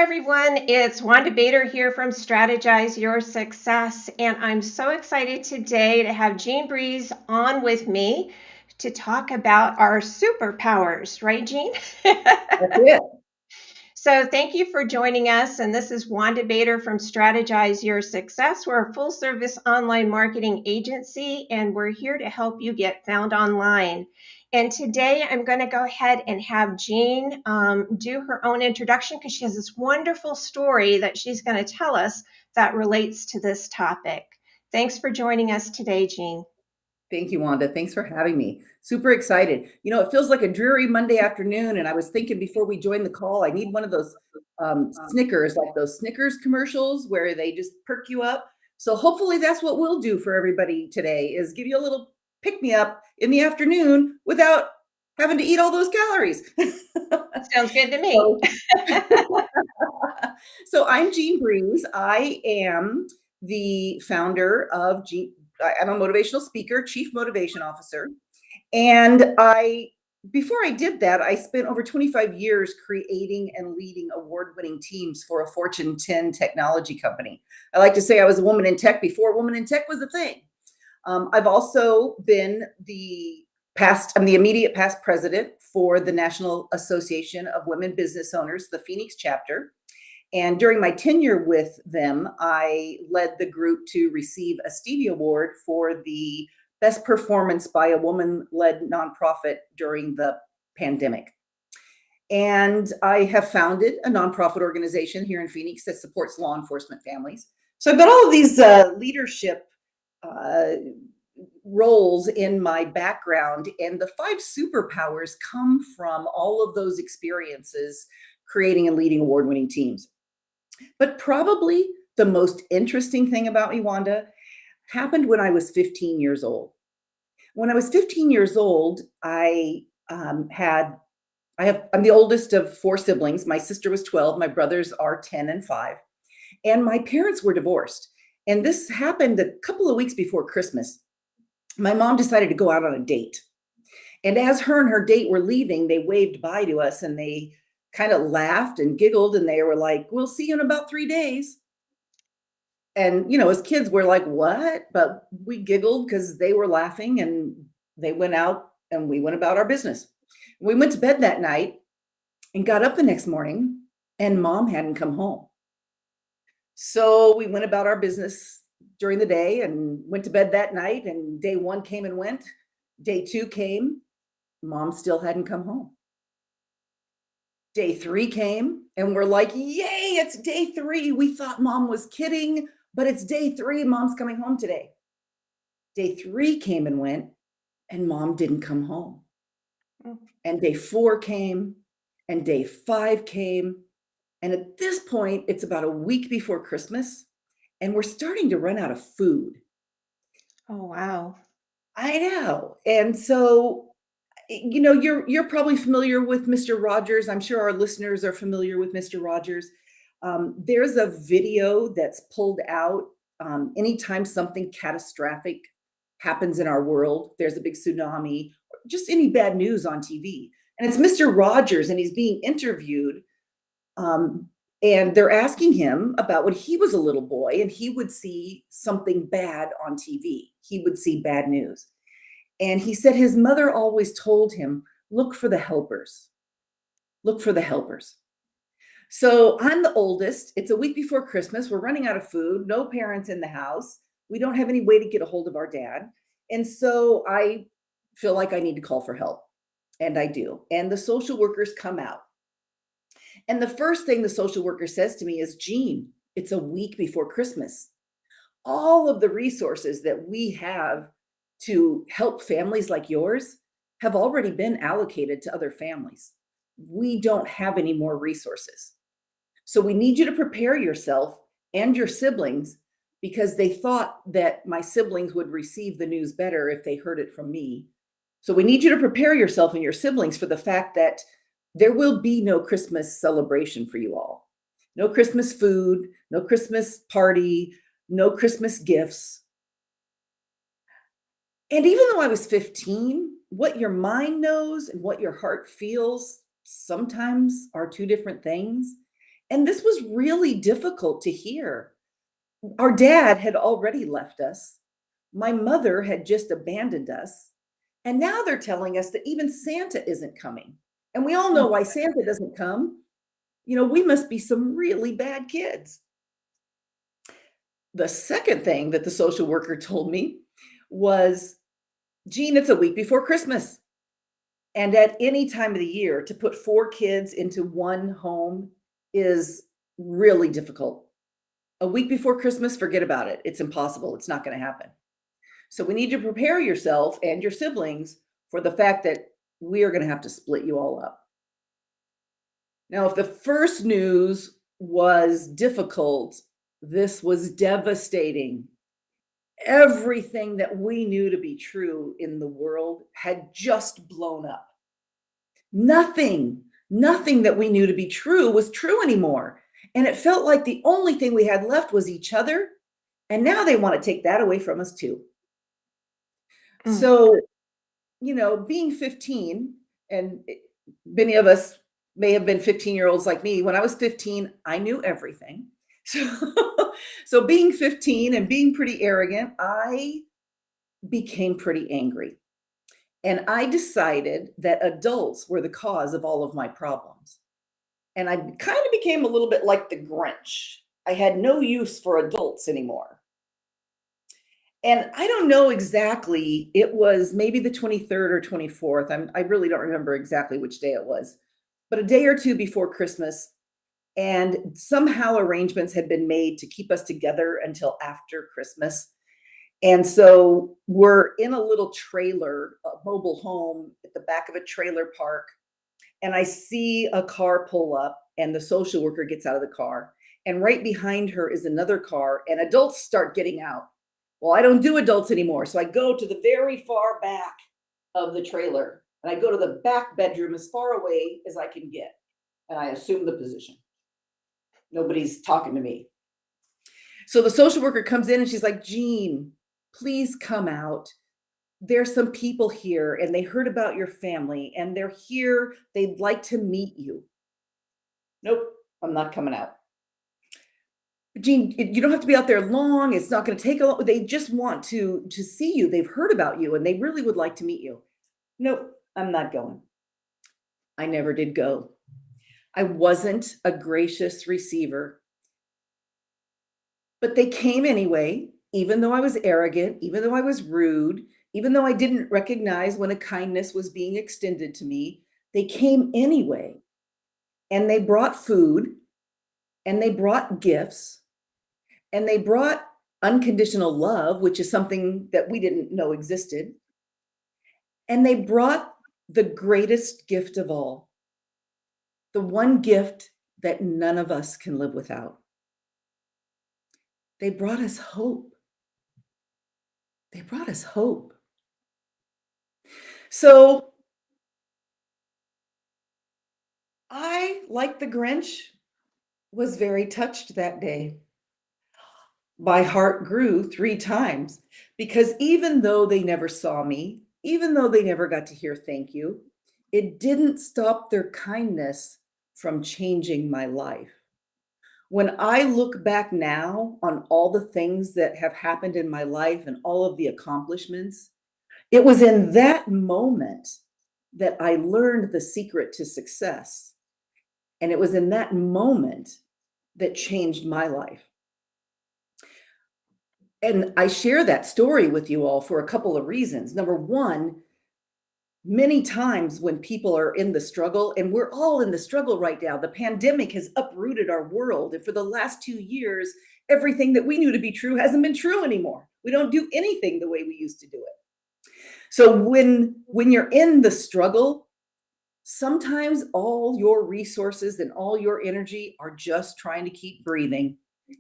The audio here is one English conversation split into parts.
everyone. It's Wanda Baader here from Strategize Your Success. And I'm so excited today to have Jean Briese on with me to talk about our superpowers. Right, Jean? That's it. So thank you for joining us. And this is Wanda Baader from Strategize Your Success. We're a full service online marketing agency, and we're here to help you get found online. And today I'm going to go ahead and have Jean do her own introduction because she has this wonderful story that she's going to tell us that relates to this topic. Thanks for joining us today, Jean. Thank you, Wanda. Thanks for having me. Super excited. It feels like a dreary Monday afternoon, and I was thinking before we joined the call, I need one of those Snickers, like those Snickers commercials where they just perk you up. So hopefully that's what we'll do for everybody today is give you a little pick me up in the afternoon without having to eat all those calories. Sounds good to me. So, so I'm Jean Briese. I am the founder of I'm a motivational speaker, chief motivation officer. And before I did that, I spent over 25 years creating and leading award-winning teams for a Fortune 10 technology company. I like to say I was a woman in tech before woman in tech was a thing. I've also been I'm the immediate past president for the National Association of Women Business Owners, the Phoenix chapter. And during my tenure with them, I led the group to receive a Stevie Award for the best performance by a woman-led nonprofit during the pandemic. And I have founded a nonprofit organization here in Phoenix that supports law enforcement families. So I've got all of these leadership roles in my background, and the 5 superpowers come from all of those experiences creating and leading award-winning teams. But probably the most interesting thing about me, Wanda, happened when I was 15 years old. When I was 15 years old, I'm the oldest of 4 siblings. My sister was 12, my brothers are 10 and 5, and my parents were divorced. And this happened a couple of weeks before Christmas. My mom decided to go out on a date. And as her and her date were leaving, they waved bye to us and they kind of laughed and giggled and they were like, "We'll see you in about 3 days." And, as kids, we're like, "What?" But we giggled because they were laughing and they went out and we went about our business. We went to bed that night and got up the next morning and mom hadn't come home. So we went about our business during the day and went to bed that night, and day 1 came and went. Day 2 came, mom still hadn't come home. Day 3 came and we're like, "Yay, it's day 3. We thought mom was kidding, but it's day 3. Mom's coming home today." Day 3 came and went and mom didn't come home. And day 4 came and day 5 came. And at this point, it's about a week before Christmas and we're starting to run out of food. Oh, wow. I know. And so, you're probably familiar with Mr. Rogers. I'm sure our listeners are familiar with Mr. Rogers. There's a video that's pulled out anytime something catastrophic happens in our world. There's a big tsunami, or just any bad news on TV. And it's Mr. Rogers, and he's being interviewed. And they're asking him about when he was a little boy and he would see something bad on TV. He would see bad news. And he said his mother always told him, "Look for the helpers. Look for the helpers." So I'm the oldest. It's a week before Christmas. We're running out of food, no parents in the house. We don't have any way to get a hold of our dad. And so I feel like I need to call for help. And I do. And the social workers come out. And the first thing the social worker says to me is, "Jean, it's a week before Christmas. All of the resources that we have to help families like yours have already been allocated to other families. We don't have any more resources. So we need you to prepare yourself and your siblings," because they thought that my siblings would receive the news better if they heard it from me. "So we need you to prepare yourself and your siblings for the fact that there will be no Christmas celebration for you all. No Christmas food, no Christmas party, no Christmas gifts." And even though I was 15, what your mind knows and what your heart feels sometimes are 2 different things. And this was really difficult to hear. Our dad had already left us. My mother had just abandoned us. And now they're telling us that even Santa isn't coming. And we all know why Santa doesn't come. We must be some really bad kids. The second thing that the social worker told me was, Jean, it's a week before Christmas. And at any time of the year, to put 4 kids into one home is really difficult. A week before Christmas, forget about it. It's impossible. It's not going to happen. So we need to prepare yourself and your siblings for the fact that we are going to have to split you all up. Now, if the first news was difficult, this was devastating. Everything that we knew to be true in the world had just blown up. Nothing that we knew to be true was true anymore. And it felt like the only thing we had left was each other. And now they want to take that away from us too. So, being 15, and many of us may have been 15-year-olds like me. When I was 15, I knew everything. So being 15 and being pretty arrogant, I became pretty angry. And I decided that adults were the cause of all of my problems. And I kind of became a little bit like the Grinch. I had no use for adults anymore. And I don't know exactly, it was maybe the 23rd or 24th. I really don't remember exactly which day it was, but a day or two before Christmas. And somehow arrangements had been made to keep us together until after Christmas. And so we're in a little trailer, a mobile home at the back of a trailer park. And I see a car pull up, and the social worker gets out of the car. And right behind her is another car, and adults start getting out. Well, I don't do adults anymore. So I go to the very far back of the trailer, and I go to the back bedroom as far away as I can get. And I assume the position. Nobody's talking to me. So the social worker comes in and she's like, Jean, please come out. There's some people here and they heard about your family and they're here. They'd like to meet you. Nope, I'm not coming out. Jean, you don't have to be out there long. It's not going to take a long. They just want to see you. They've heard about you and they really would like to meet you. Nope, I'm not going. I never did go. I wasn't a gracious receiver. But they came anyway, even though I was arrogant, even though I was rude, even though I didn't recognize when a kindness was being extended to me. They came anyway. And they brought food, and they brought gifts, and they brought unconditional love, which is something that we didn't know existed. And they brought the greatest gift of all, the one gift that none of us can live without. They brought us hope. They brought us hope. So I, like the Grinch, was very touched that day. My heart grew 3 times because even though they never saw me, even though they never got to hear thank you, it didn't stop their kindness from changing my life. When I look back now on all the things that have happened in my life and all of the accomplishments, it was in that moment that I learned the secret to success. And it was in that moment that changed my life. And I share that story with you all for a couple of reasons. Number one, many times when people are in the struggle, and we're all in the struggle right now, the pandemic has uprooted our world. And for the last 2 years, everything that we knew to be true hasn't been true anymore. We don't do anything the way we used to do it. So when you're in the struggle, sometimes all your resources and all your energy are just trying to keep breathing,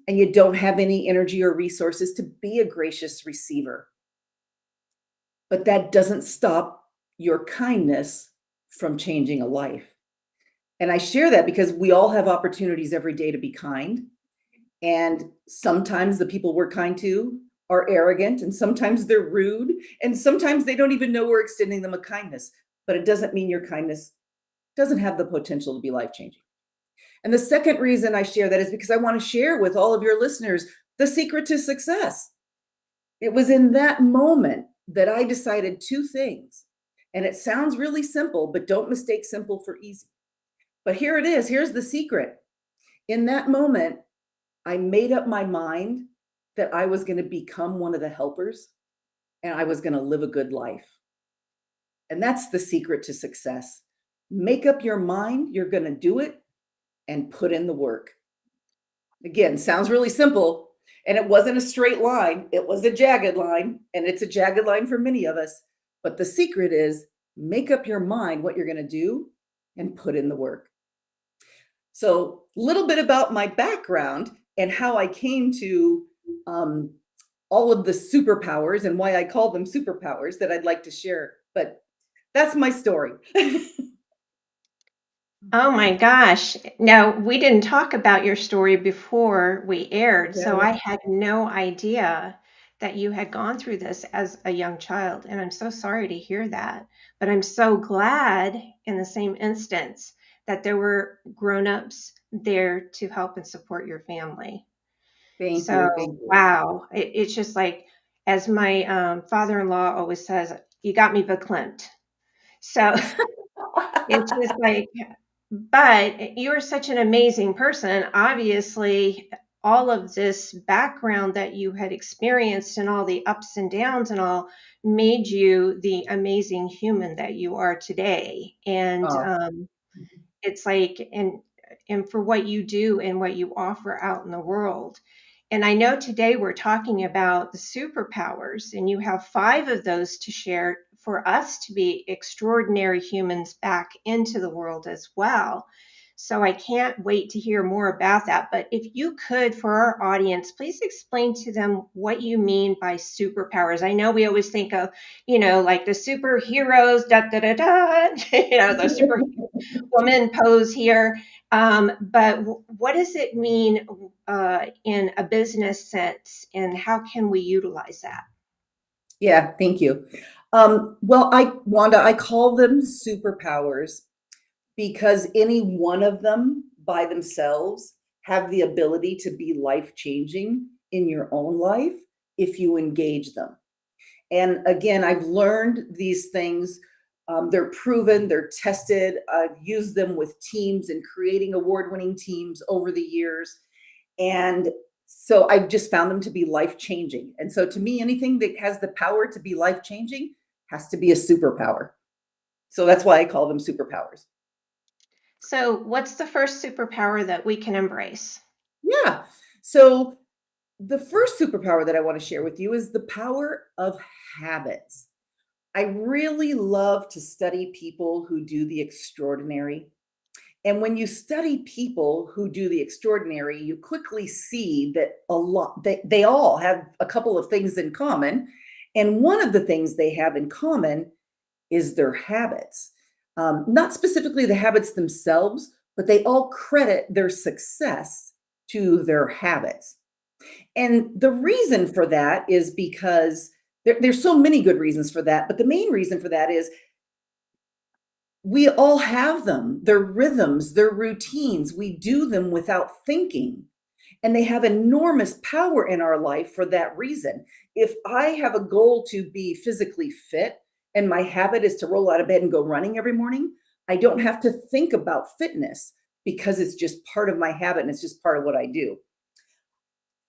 and you don't have any energy or resources to be a gracious receiver. But that doesn't stop your kindness from changing a life. And I share that because we all have opportunities every day to be kind. And sometimes the people we're kind to are arrogant, and sometimes they're rude, and sometimes they don't even know we're extending them a kindness. But it doesn't mean your kindness doesn't have the potential to be life-changing. And the second reason I share that is because I want to share with all of your listeners the secret to success. It was in that moment that I decided two things. And it sounds really simple, but don't mistake simple for easy. But here it is. Here's the secret. In that moment, I made up my mind that I was going to become one of the helpers and I was going to live a good life. And that's the secret to success. Make up your mind, you're going to do it, and put in the work. Again, sounds really simple. And it wasn't a straight line, it was a jagged line. And it's a jagged line for many of us. But the secret is make up your mind what you're going to do and put in the work. So, a little bit about my background and how I came to all of the superpowers and why I call them superpowers that I'd like to share. But that's my story. Oh my gosh. Now, we didn't talk about your story before we aired, so Yeah, I had no idea that you had gone through this as a young child. And I'm so sorry to hear that. But I'm so glad in the same instance that there were grown-ups there to help and support your family. thank So, you. Thank you. wow. It's just like, as my father-in-law always says, you got me verklempt. So it's just like, but you're such an amazing person. Obviously, all of this background that you had experienced and all the ups and downs and all made you the amazing human that you are today. And Oh, it's like, and for what you do and what you offer out in the world. And I know today we're talking about the superpowers, and you have five of those to share for us to be extraordinary humans back into the world as well. So I can't wait to hear more about that. But if you could, for our audience, please explain to them what you mean by superpowers. I know we always think of, like the superheroes, da da da da, the superwoman pose here. But what does it mean in a business sense, and how can we utilize that? yeah, thank you. Well, Wanda, I call them superpowers because any one of them by themselves have the ability to be life changing in your own life if you engage them. And again, I've learned these things. They're proven, they're tested. I've used them with teams and creating award winning teams over the years. And so I've just found them to be life changing. And so to me, anything that has the power to be life changing has to be a superpower. So that's why I call them superpowers. So, what's the first superpower that we can embrace? Yeah. So the first superpower that I want to share with you is the power of habits. I really love to study people who do the extraordinary. And when you study people who do the extraordinary, you quickly see that they all have a couple of things in common. And one of the things they have in common is their habits. Not specifically the habits themselves, but they all credit their success to their habits. And the reason for that is because there's so many good reasons for that, but the main reason for that is we all have them. They're rhythms, they're routines. We do them without thinking, and they have enormous power in our life for that reason. If I have a goal to be physically fit and my habit is to roll out of bed and go running every morning, I don't have to think about fitness because it's just part of my habit and it's just part of what I do.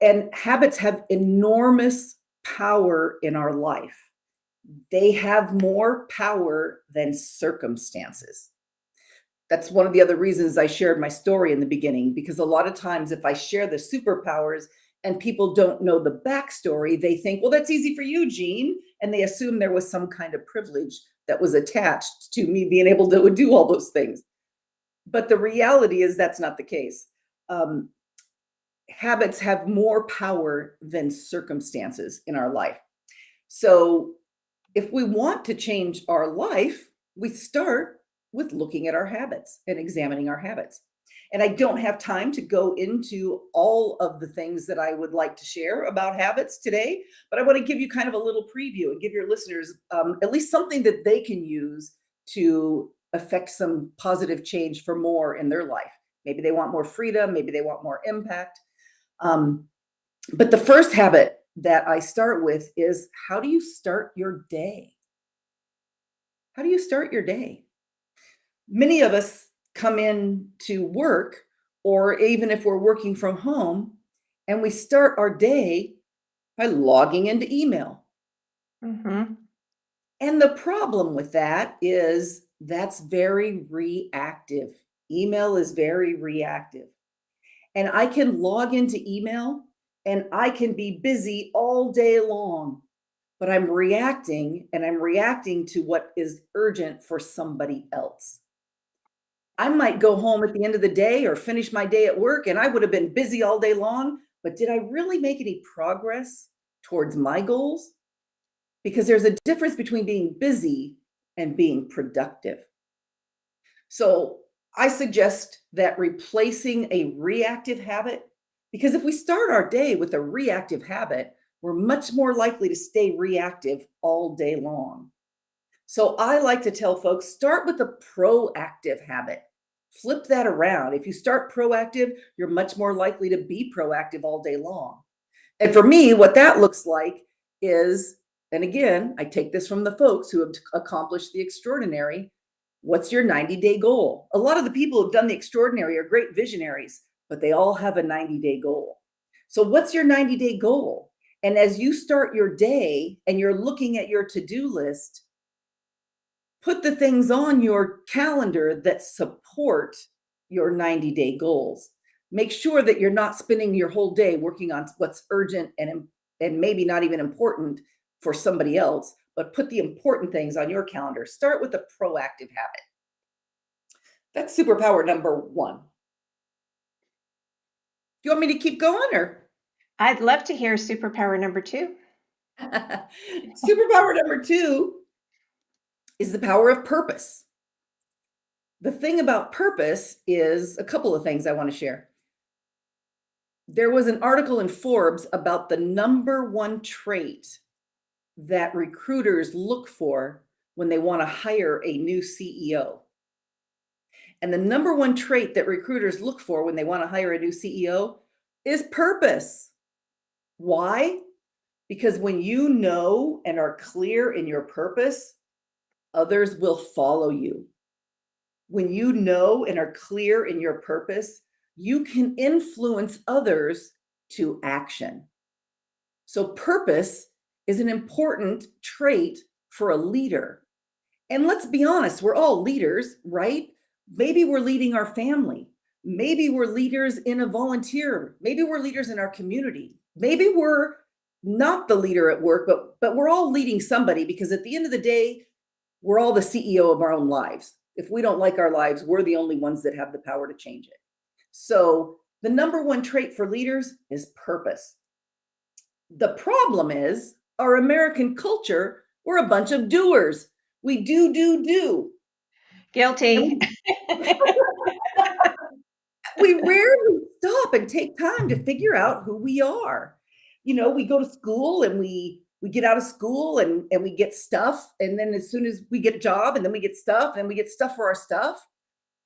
And habits have enormous power in our life. They have more power than circumstances. That's one of the other reasons I shared my story in the beginning, because a lot of times if I share the superpowers and people don't know the backstory, they think, well, that's easy for you, Jean. And they assume there was some kind of privilege that was attached to me being able to do all those things. But the reality is that's not the case. Um, Habits have more power than circumstances in our life. So if we want to change our life, we start with looking at our habits and examining our habits. And I don't have time to go into all of the things that I would like to share about habits today, but I want to give you kind of a little preview and give your listeners at least something that they can use to affect some positive change for more in their life. Maybe they want more freedom. Maybe they want more impact. But the first habit that I start with is, how do you start your day? How do you start your day? Many of us come in to work, or even if we're working from home, and we start our day by logging into email. Mm-hmm. And the problem with that is that's very reactive. Email is very reactive. And I can log into email and I can be busy all day long, but I'm reacting, and I'm reacting to what is urgent for somebody else. I might go home at the end of the day or finish my day at work, and I would have been busy all day long, but did I really make any progress towards my goals? Because there's a difference between being busy and being productive. So I suggest that replacing a reactive habit, because if we start our day with a reactive habit, we're much more likely to stay reactive all day long. So I like to tell folks, start with a proactive habit. Flip that around. If you start proactive, you're much more likely to be proactive all day long. And for me, what that looks like is, and again, I take this from the folks who have accomplished the extraordinary. What's your 90-day goal? A lot of the people who've done the extraordinary are great visionaries, but they all have a 90-day goal. So what's your 90-day goal? And as you start your day and you're looking at your to-do list, put the things on your calendar that support your 90-day goals. Make sure that you're not spending your whole day working on what's urgent and maybe not even important for somebody else, but put the important things on your calendar. Start with a proactive habit. That's superpower number 1. You want me to keep going, or? I'd love to hear superpower number 2. Superpower number 2 is the power of purpose. The thing about purpose is a couple of things I want to share. There was an article in Forbes about the number 1 trait that recruiters look for when they want to hire a new CEO. And the number 1 trait that recruiters look for when they want to hire a new CEO is purpose. Why? Because when you know and are clear in your purpose, others will follow you. When you know and are clear in your purpose, you can influence others to action. So purpose is an important trait for a leader. And let's be honest, we're all leaders, right? Maybe we're leading our family. Maybe we're leaders in a volunteer. Maybe we're leaders in our community. Maybe we're not the leader at work, but we're all leading somebody, because at the end of the day, we're all the CEO of our own lives. If we don't like our lives, we're the only ones that have the power to change it. So the number 1 trait for leaders is purpose. The problem is, our American culture, we're a bunch of doers. We do. Guilty. We rarely stop and take time to figure out who we are. You know, we go to school and we get out of school and we get stuff. And then as soon as we get a job, and then we get stuff, and we get stuff for our stuff,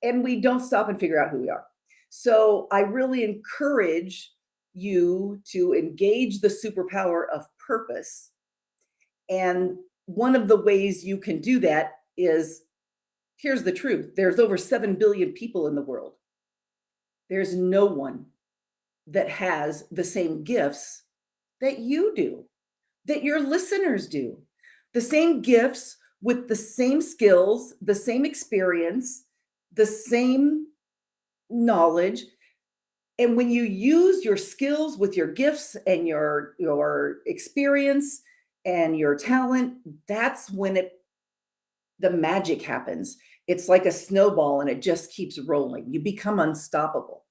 and we don't stop and figure out who we are. So I really encourage you to engage the superpower of purpose. And one of the ways you can do that is, here's the truth. There's over 7 billion people in the world. There's no one that has the same gifts that you do, that your listeners do. The same gifts with the same skills, the same experience, the same knowledge. And when you use your skills with your gifts and your experience and your talent, that's when the magic happens. It's like a snowball, and it just keeps rolling. You become unstoppable.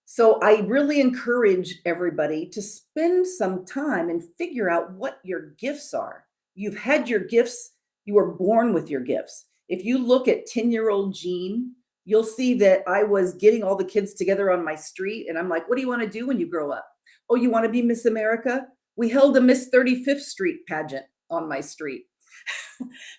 So I really encourage everybody to spend some time and figure out what your gifts are. You've had your gifts. You were born with your gifts. If you look at 10-year-old Jean, you'll see that I was getting all the kids together on my street, and I'm like, what do you want to do when you grow up? Oh, you want to be Miss America? We held a Miss 35th Street pageant on my street.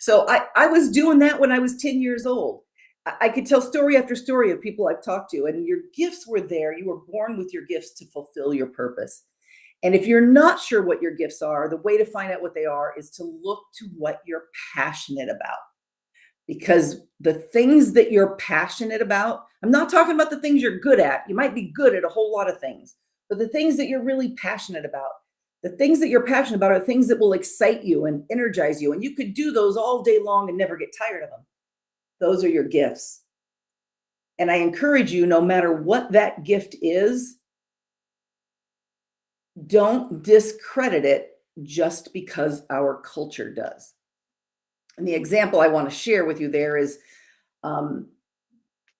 So I was doing that when I was 10 years old. I could tell story after story of people I've talked to, and your gifts were there. You were born with your gifts to fulfill your purpose. And if you're not sure what your gifts are, the way to find out what they are is to look to what you're passionate about. Because the things that you're passionate about, I'm not talking about the things you're good at. You might be good at a whole lot of things, but the things that you're really passionate about, the things that you're passionate about are things that will excite you and energize you. And you could do those all day long and never get tired of them. Those are your gifts. And I encourage you, no matter what that gift is, don't discredit it just because our culture does. And the example I want to share with you there is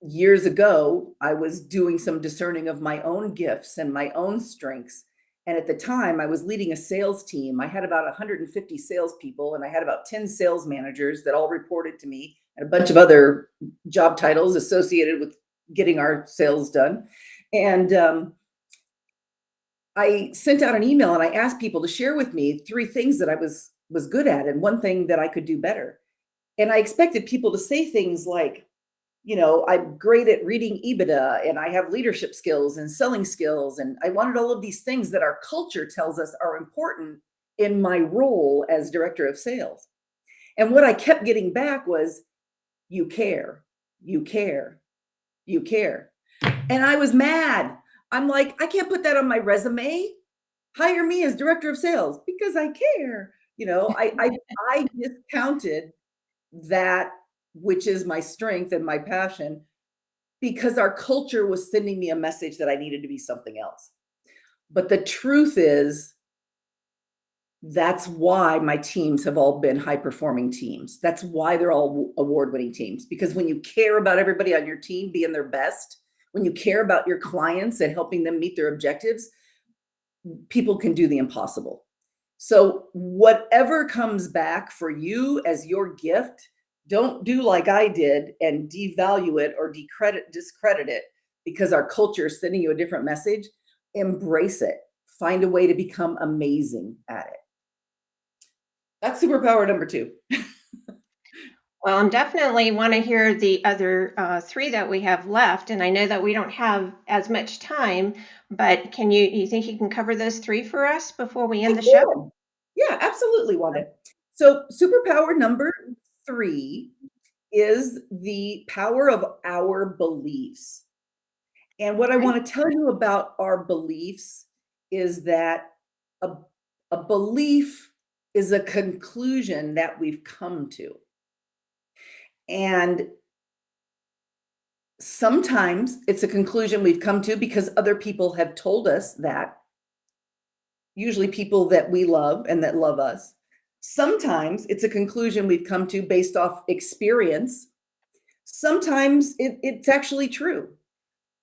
years ago, I was doing some discerning of my own gifts and my own strengths. And at the time, I was leading a sales team. I had about 150 salespeople, and I had about 10 sales managers that all reported to me, and a bunch of other job titles associated with getting our sales done. And I sent out an email and I asked people to share with me 3 things that I was good at and 1 thing that I could do better. And I expected people to say things like, I'm great at reading EBITDA, and I have leadership skills and selling skills. And I wanted all of these things that our culture tells us are important in my role as director of sales. And what I kept getting back was, you care, you care, you care. And I was mad. I'm like, I can't put that on my resume. Hire me as director of sales because I care. I discounted that, which is my strength and my passion, because our culture was sending me a message that I needed to be something else. But the truth is, that's why my teams have all been high performing teams. That's why they're all award winning teams, because when you care about everybody on your team being their best, when you care about your clients and helping them meet their objectives, people can do the impossible. So whatever comes back for you as your gift, don't do like I did and devalue it or discredit it because our culture is sending you a different message. Embrace it. Find a way to become amazing at it. That's superpower number 2. Well, I'm definitely want to hear the other 3 that we have left, and I know that we don't have as much time, but you think you can cover those 3 for us before we end the show? Yeah, absolutely, Wanda. So superpower number 3 is the power of our beliefs. And what I want to tell you about our beliefs is that a belief is a conclusion that we've come to. And sometimes it's a conclusion we've come to because other people have told us that, usually people that we love and that love us. Sometimes it's a conclusion we've come to based off experience. Sometimes it's actually true.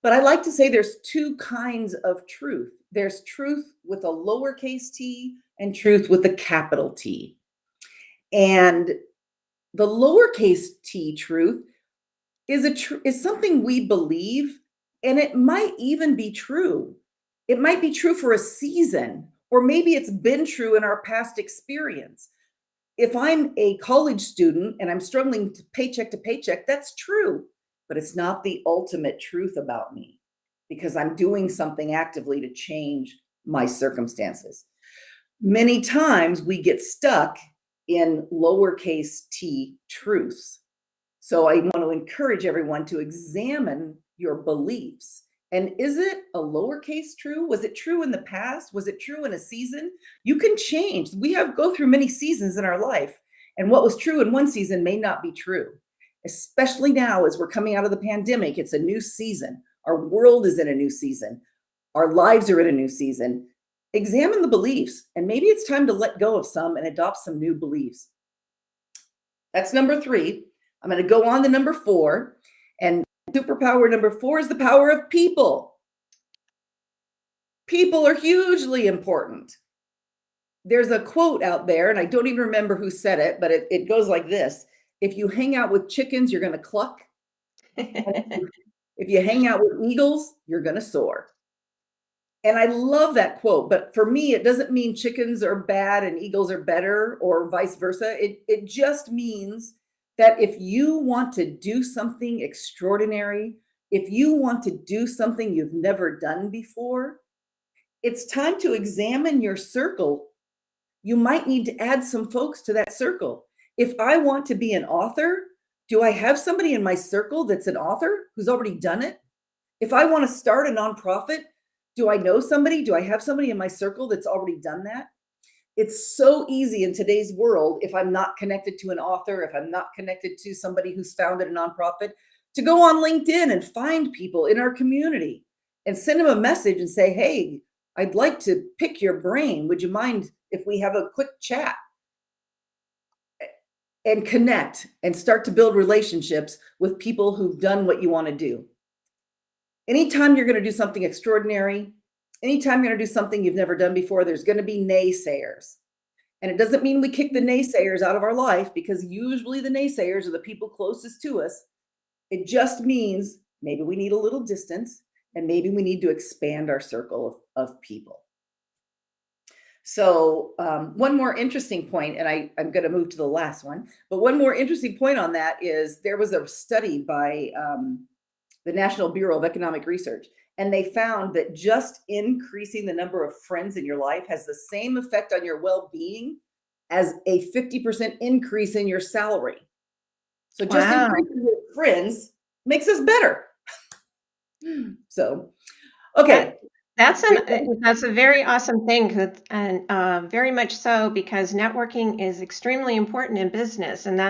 But I like to say there's 2 kinds of truth. There's truth with a lowercase t and truth with a capital T. And the lowercase t truth is something we believe, and it might even be true. It might be true for a season, or maybe it's been true in our past experience. If I'm a college student and I'm struggling to paycheck, that's true, but it's not the ultimate truth about me because I'm doing something actively to change my circumstances. Many times we get stuck in lowercase t truths. So I want to encourage everyone to examine your beliefs. And is it a lowercase true? Was it true in the past? Was it true in a season? You can change. We go through many seasons in our life, and what was true in one season may not be true. Especially now as we're coming out of the pandemic, it's a new season. Our world is in a new season. Our lives are in a new season. Examine the beliefs, and maybe it's time to let go of some and adopt some new beliefs. That's number 3. I'm going to go on to number 4. And superpower number 4 is the power of people. People are hugely important. There's a quote out there, and I don't even remember who said it, but it goes like this. If you hang out with chickens, you're going to cluck. If you hang out with eagles, you're going to soar. And I love that quote, but for me, it doesn't mean chickens are bad and eagles are better or vice versa. It just means that if you want to do something extraordinary, if you want to do something you've never done before, it's time to examine your circle. You might need to add some folks to that circle. If I want to be an author, do I have somebody in my circle that's an author who's already done it? If I want to start a nonprofit, do I know somebody? Do I have somebody in my circle that's already done that? It's so easy in today's world, if I'm not connected to an author, if I'm not connected to somebody who's founded a nonprofit, to go on LinkedIn and find people in our community and send them a message and say, hey, I'd like to pick your brain. Would you mind if we have a quick chat? And connect and start to build relationships with people who've done what you want to do. Anytime you're going to do something extraordinary, anytime you're going to do something you've never done before, there's going to be naysayers. And it doesn't mean we kick the naysayers out of our life, because usually the naysayers are the people closest to us. It just means maybe we need a little distance, and maybe we need to expand our circle of people. So one more interesting point, and I'm going to move to the last one, but one more interesting point on that is there was a study by the National Bureau of Economic Research, and they found that just increasing the number of friends in your life has the same effect on your well-being as a 50% increase in your salary. So just Wow. increasing your friends makes us better. So, okay. That's a very awesome thing, and very much so, because networking is extremely important in business, and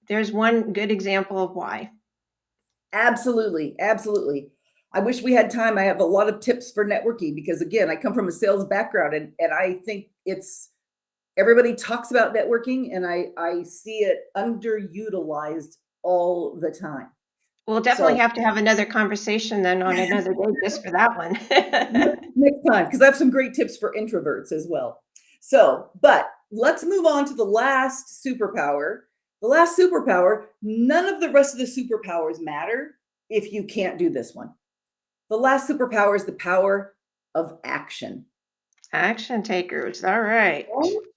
there's one good example of why. Absolutely. Absolutely. I wish we had time. I have a lot of tips for networking because, again, I come from a sales background, and I think everybody talks about networking, and I see it underutilized all the time. We'll definitely So have to have another conversation then on another day just for that one. next time, because I have some great tips for introverts as well. So, but let's move on to the last superpower. The last superpower, none of the rest of the superpowers matter if you can't do this one. The last superpower is the power of action. Action takers. All right.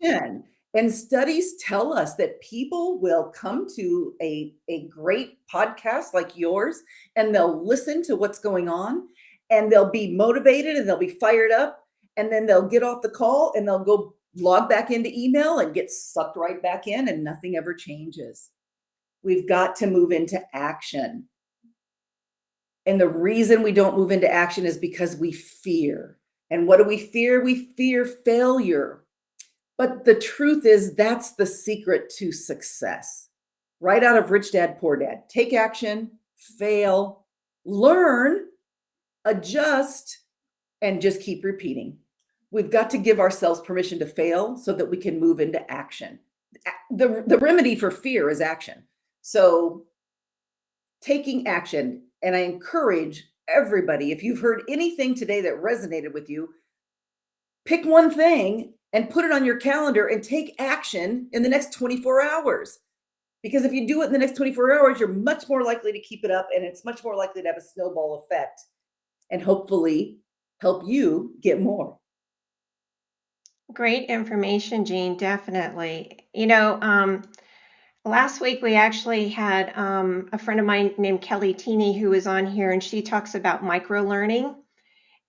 Action. And studies tell us that people will come to a great podcast like yours, and they'll listen to what's going on, and they'll be motivated, and they'll be fired up, and then they'll get off the call and they'll go log back into email and get sucked right back in, and nothing ever changes. We've got to move into action. And the reason we don't move into action is because we fear. And what do we fear? We fear failure. But the truth is, that's the secret to success. Right out of Rich Dad, Poor Dad. Take action, fail, learn, adjust, and just keep repeating. We've got to give ourselves permission to fail so that we can move into action. The remedy for fear is action. So taking action, and I encourage everybody, if you've heard anything today that resonated with you, pick one thing and put it on your calendar and take action in the next 24 hours. Because if you do it in the next 24 hours, you're much more likely to keep it up, and it's much more likely to have a snowball effect and hopefully help you get more. Great information, Jean. Definitely. Last week we actually had a friend of mine named Kelly Teeney who was on here, and she talks about micro learning.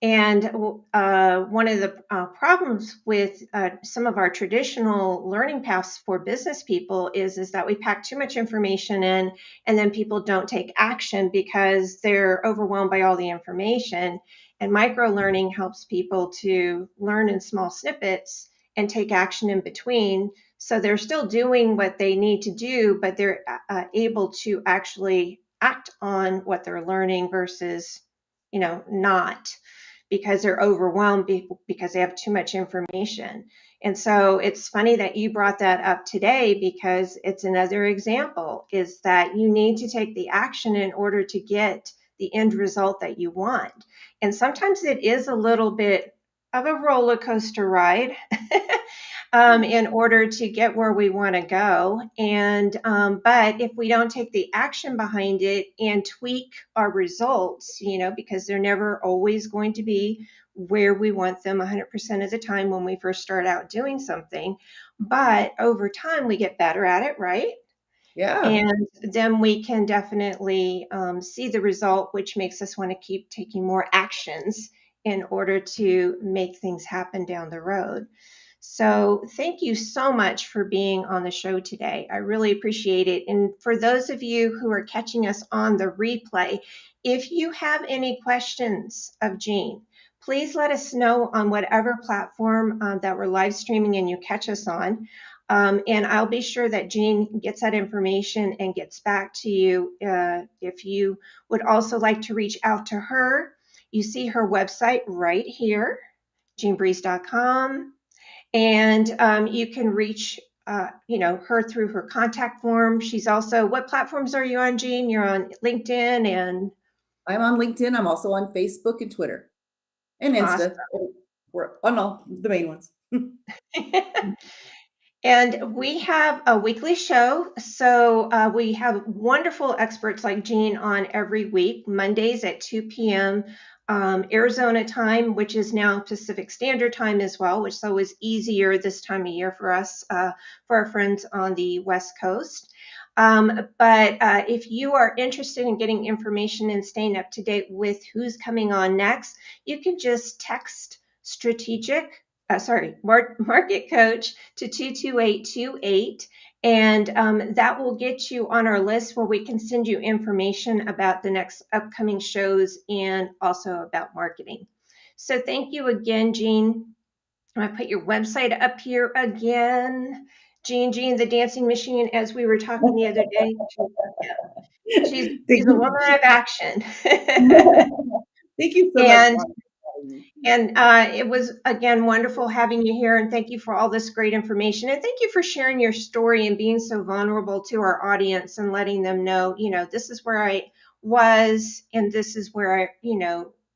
And one of the problems with some of our traditional learning paths for business people is that we pack too much information in, and then people don't take action because they're overwhelmed by all the information. And micro learning helps people to learn in small snippets and take action in between. So they're still doing what they need to do, but they're able to actually act on what they're learning versus, not, because they're overwhelmed because they have too much information. And so it's funny that you brought that up today, because it's another example is that you need to take the action in order to get the end result that you want. And sometimes it is a little bit of a roller coaster ride in order to get where we want to go. And but if we don't take the action behind it and tweak our results, because they're never always going to be where we want them 100% of the time when we first start out doing something, but over time we get better at it, right? Yeah. And then we can definitely see the result, which makes us want to keep taking more actions in order to make things happen down the road. So, thank you so much for being on the show today. I really appreciate it. And for those of you who are catching us on the replay, if you have any questions of Jean, please let us know on whatever platform that we're live streaming and you catch us on. And I'll be sure that Jean gets that information and gets back to you. If you would also like to reach out to her, you see her website right here, jeanbriese.com. And you can reach her through her contact form. She's also, what platforms are you on, Jean? You're on LinkedIn and I'm on LinkedIn. I'm also on Facebook and Twitter and awesome. Insta. We're on all the main ones. And we have a weekly show. So we have wonderful experts like Jean on every week, Mondays at 2 p.m. Arizona time, which is now Pacific Standard Time as well, which is always easier this time of year for us, for our friends on the West Coast. But if you are interested in getting information and staying up to date with who's coming on next, you can just text market coach to 22828. And that will get you on our list where we can send you information about the next upcoming shows and also about marketing. So thank you again, Jean. I'm going to put your website up here again. Jean, the dancing machine, as we were talking the other day. She's, Thank she's a woman you. of action. Thank you so much, and Wanda, for having me. And it was, again, wonderful having you here. And thank you for all this great information. And thank you for sharing your story and being so vulnerable to our audience and letting them know, this is where I was and this is where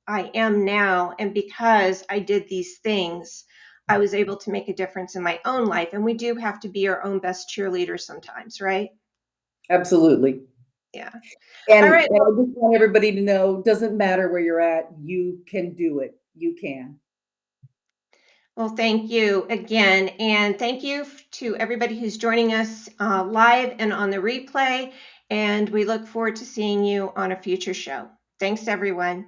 I am now. And because I did these things, I was able to make a difference in my own life. And we do have to be our own best cheerleaders sometimes, right? Absolutely. Yeah. All And right. I just want everybody to know, doesn't matter where you're at, you can do it. You can. Well, thank you again. And thank you to everybody who's joining us live and on the replay. And we look forward to seeing you on a future show. Thanks, everyone.